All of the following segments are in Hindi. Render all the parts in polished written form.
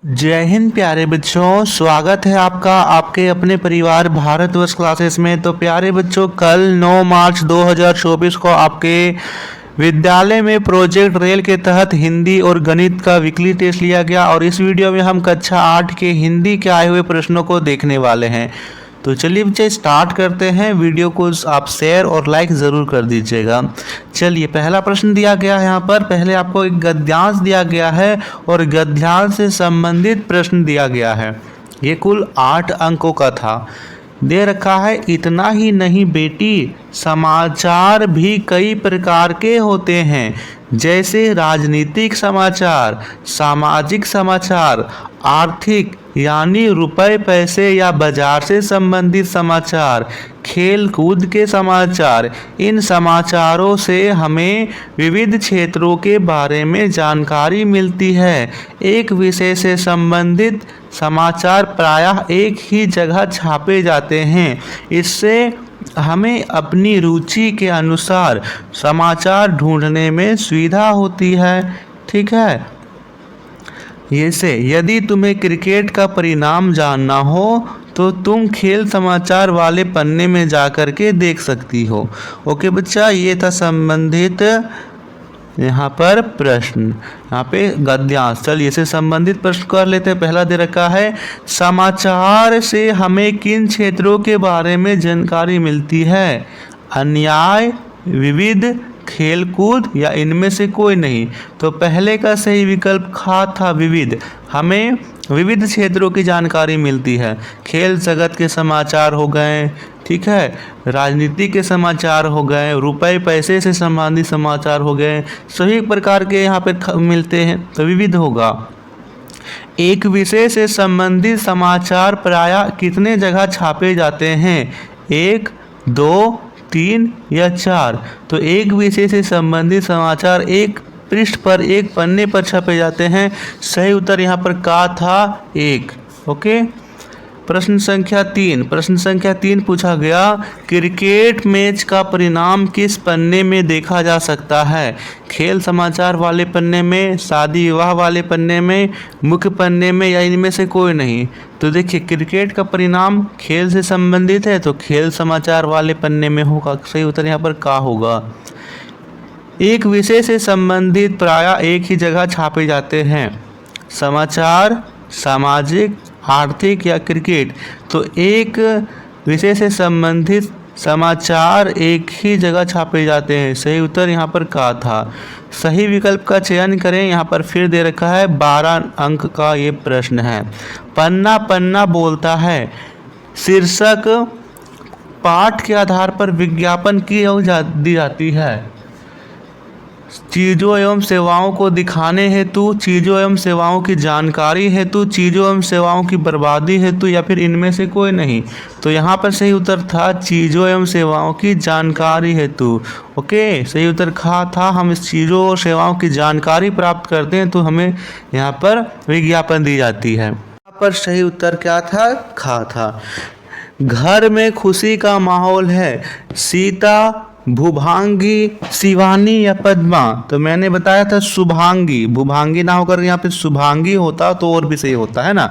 जय हिंद प्यारे बच्चों, स्वागत है आपका आपके अपने परिवार भारतवर्ष क्लासेस में। तो प्यारे बच्चों, कल 9 मार्च 2024 को आपके विद्यालय में प्रोजेक्ट रेल के तहत हिंदी और गणित का वीकली टेस्ट लिया गया और इस वीडियो में हम कक्षा 8 के हिंदी के आए हुए प्रश्नों को देखने वाले हैं। तो चलिए बच्चे स्टार्ट करते हैं। वीडियो को आप शेयर और लाइक ज़रूर कर दीजिएगा। चलिए, पहला प्रश्न दिया गया है यहाँ पर। पहले आपको एक गद्यांश दिया गया है और गद्यांश से संबंधित प्रश्न दिया गया है। ये कुल 8 अंकों का था। दे रखा है, इतना ही नहीं बेटी, समाचार भी कई प्रकार के होते हैं, जैसे राजनीतिक समाचार, सामाजिक समाचार, आर्थिक यानी रुपए पैसे या बाजार से संबंधित समाचार, खेल कूद के समाचार। इन समाचारों से हमें विविध क्षेत्रों के बारे में जानकारी मिलती है। एक विषय से संबंधित समाचार प्रायः एक ही जगह छापे जाते हैं। इससे हमें अपनी रुचि के अनुसार समाचार ढूंढने में सुविधा होती है। ठीक है। जैसे यदि तुम्हें क्रिकेट का परिणाम जानना हो तो तुम खेल समाचार वाले पन्ने में जाकर के देख सकती हो। ओके बच्चा, ये था संबंधित यहाँ पर प्रश्न, यहाँ पे गद्यांश। चलिए इसे संबंधित प्रश्न कर लेते हैं। पहला दे रखा है, समाचार से हमें किन क्षेत्रों के बारे में जानकारी मिलती है? अन्याय, विविध, खेलकूद या इनमें से कोई नहीं। तो पहले का सही विकल्प खा था, विविध। हमें विविध क्षेत्रों की जानकारी मिलती है। खेल जगत के समाचार हो गए, ठीक है, राजनीति के समाचार हो गए, रुपए पैसे से संबंधित समाचार हो गए, सभी प्रकार के यहाँ पे मिलते हैं, तो विविध होगा। एक विषय से संबंधित समाचार प्रायः कितने जगह छापे जाते हैं? 1, 2, 3 या 4। तो एक विषय से संबंधित समाचार एक पृष्ठ पर, एक पन्ने पर छपे जाते हैं। सही उत्तर यहाँ पर का था, 1। ओके। प्रश्न संख्या 3 पूछा गया, क्रिकेट मैच का परिणाम किस पन्ने में देखा जा सकता है? खेल समाचार वाले पन्ने में, शादी विवाह वाले पन्ने में, मुख्य पन्ने में या इनमें से कोई नहीं। तो देखिए, क्रिकेट का परिणाम खेल से संबंधित है तो खेल समाचार वाले पन्ने में होगा। सही उत्तर यहाँ पर का होगा। एक विषय से संबंधित प्रायः एक ही जगह छापे जाते हैं। समाचार, सामाजिक, आर्थिक या क्रिकेट। तो एक विषय से संबंधित समाचार एक ही जगह छापे जाते हैं। सही उत्तर यहाँ पर का था। सही विकल्प का चयन करें। यहाँ पर फिर दे रखा है 12 अंक का ये प्रश्न है। पन्ना पन्ना बोलता है शीर्षक पाठ के आधार पर विज्ञापन की दी जाती है। चीज़ों एवं सेवाओं को दिखाने हेतु, चीज़ों एवं सेवाओं की जानकारी हेतु, चीज़ों एवं सेवाओं की बर्बादी हेतु या फिर इनमें से कोई नहीं। तो यहाँ पर सही उत्तर था चीज़ों एवं सेवाओं की जानकारी हेतु। ओके, सही उत्तर खा था। हम इस चीज़ों और सेवाओं की जानकारी प्राप्त करते हैं तो हमें यहाँ पर विज्ञापन दी जाती है। यहाँ पर सही उत्तर क्या था? खा था। घर में खुशी का माहौल है, सीता, भुभांगी, शिवानी या पद्मा। तो मैंने बताया था शुभांगी, भुभांगी ना होकर यहाँ पे शुभांगी होता तो और भी सही होता है ना।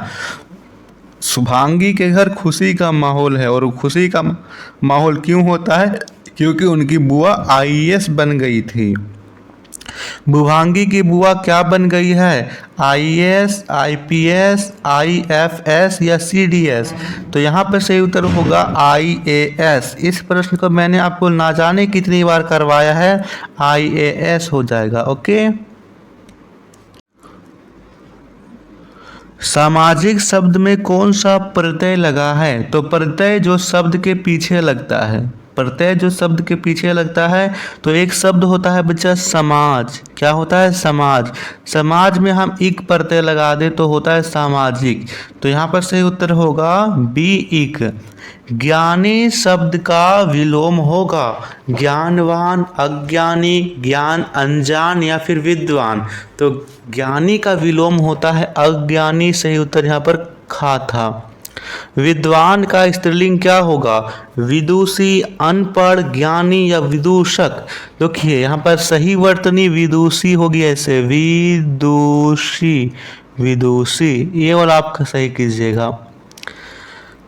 शुभांगी के घर खुशी का माहौल है और खुशी का माहौल क्यों होता है? क्योंकि उनकी बुआ आईएएस बन गई थी। भुभांगी की बुआ क्या बन गई है? आईएएस, आईपीएस, आईएफएस या सीडीएस। तो यहाँ पर सही उत्तर होगा आईएएस। इस प्रश्न को मैंने आपको ना जाने कितनी बार करवाया है, आईएएस हो जाएगा। ओके। सामाजिक शब्द में कौन सा प्रत्यय लगा है? तो प्रत्यय जो शब्द के पीछे लगता है, प्रत्यय जो शब्द के पीछे लगता है। तो एक शब्द होता है बच्चा समाज। क्या होता है? समाज। समाज में हम इक प्रत्यय लगा दे तो होता है सामाजिक। तो यहाँ पर सही उत्तर होगा बी, इक। ज्ञानी शब्द का विलोम होगा ज्ञानवान, अज्ञानी, ज्ञान अनजान या फिर विद्वान। तो ज्ञानी का विलोम होता है अज्ञानी। सही उत्तर यहाँ पर खा था। विद्वान का स्त्रीलिंग क्या होगा? विदुषी, अनपढ़, ज्ञानी या विदूषक। देखिए यहाँ पर सही वर्तनी विदुषी होगी, ऐसे विदुषी, विदुषी, ये वाला आप सही कीजिएगा।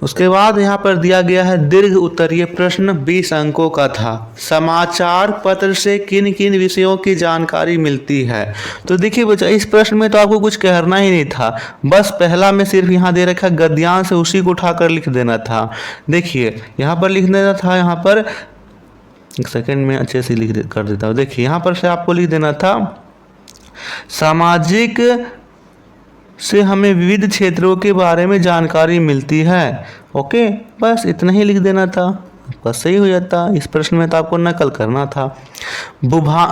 उसके बाद यहाँ पर दिया गया है दीर्घ उत्तरीय प्रश्न 20 अंकों का था। समाचार पत्र से किन किन विषयों की जानकारी मिलती है। तो देखिए बच्चा, इस प्रश्न में तो आपको कुछ कहना ही नहीं था, बस पहला में सिर्फ यहाँ दे रखा गद्यांश से उसी को उठाकर लिख देना था। देखिए यहाँ पर लिख देना था, यहाँ पर एक सेकेंड में अच्छे से कर देता हूँ। देखिए यहाँ पर से आपको लिख देना था सामाजिक से हमें विविध क्षेत्रों के बारे में जानकारी मिलती है। ओके, बस इतना ही लिख देना था, बस सही हो जाता। इस प्रश्न में तो आपको नकल करना था।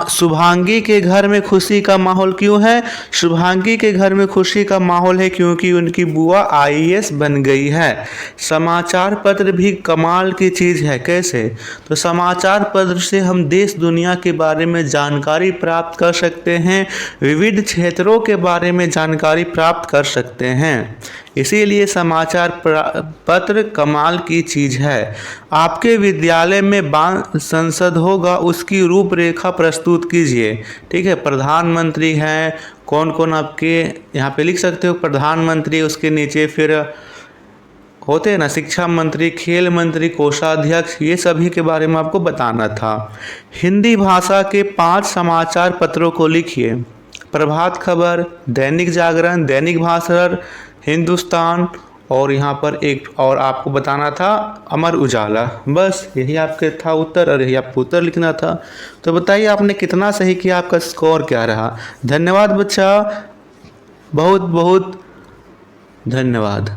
शुभांगी के घर में खुशी का माहौल क्यों है। शुभांगी के घर में खुशी का माहौल है क्योंकि उनकी बुआ IAS बन गई है। समाचार पत्र भी कमाल की चीज़ है। कैसे? तो समाचार पत्र से हम देश दुनिया के बारे में जानकारी प्राप्त कर सकते हैं, विविध क्षेत्रों के बारे में जानकारी प्राप्त कर सकते हैं, इसीलिए समाचार पत्र कमाल की चीज़ है। आपके विद्यालय में बाल संसद होगा, उसकी रूपरेखा प्रस्तुत कीजिए। ठीक है, प्रधानमंत्री हैं, कौन कौन आपके यहाँ पे लिख सकते हो। प्रधानमंत्री, उसके नीचे फिर होते हैं ना शिक्षा मंत्री, खेल मंत्री, कोषाध्यक्ष, ये सभी के बारे में आपको बताना था। हिंदी भाषा के 5 समाचार पत्रों को लिखिए। प्रभात खबर, दैनिक जागरण, दैनिक भास्कर, हिंदुस्तान, और यहाँ पर एक और आपको बताना था अमर उजाला। बस यही आपके था उत्तर, और यही आपको उत्तर लिखना था। तो बताइए आपने कितना सही किया, आपका स्कोर क्या रहा। धन्यवाद बच्चा, बहुत बहुत धन्यवाद।